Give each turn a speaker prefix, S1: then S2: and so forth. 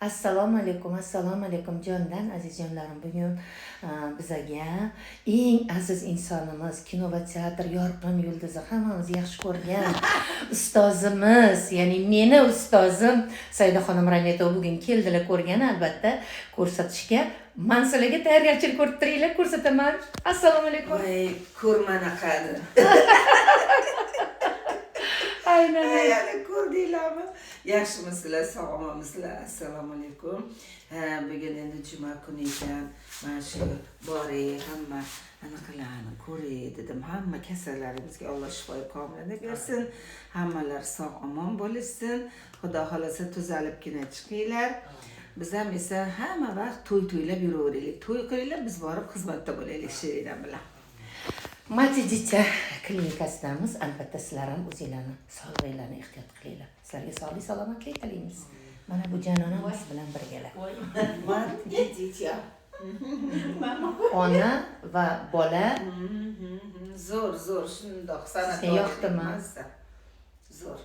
S1: Assalomu alaykum jondan azizjonlarim. Bugun bizaga eng aziz insonimiz, kino va teatr yorqin yulduzi, hammamiz yaxshi ko'rgan ustozimiz, ya'ni meni ustozim Saidaxonim Rametova bugun keldilar ko'rgani, albatta ko'rsatishga. Men sizlarga tayyorgarchilik ko'rib turinglar, ko'rsataman. Assalomu alaykum.
S2: Voy, ko'rmanaqadi.
S1: Aynan.
S2: Yani ko'rdinglarmi? Yaxshimisizlar, sog'misizlar? Assalomu alaykum. Bugun endi juma kuni ekan. Mana shu bori hamma anaqalarni ko'ray dedim. Hamma kasallarimizga Alloh shifo komilini bersin. Hammalar sog' omon bo'lishsin. Xudo xolasa tuzalibgina chiqinglar. Biz ham esa hamma vaqt to'y-to'ylab yuraveraylik. To'y qilinglar, biz borib xizmatda bo'laylik Sherina bilan.
S1: Matijicha klinikasidanmiz. Albatta sizlar ham o'zinglarni sog'lig'inglarni ehtiyot qilinglar. Sizlarga sog'lik salomatlik tilaymiz. Mana bu janonamiz bilan birgalar.
S2: Matijicha.
S1: Ona va bola
S2: Zo'r, shundoq san'at.
S1: Yoqdimi?
S2: Zo'r.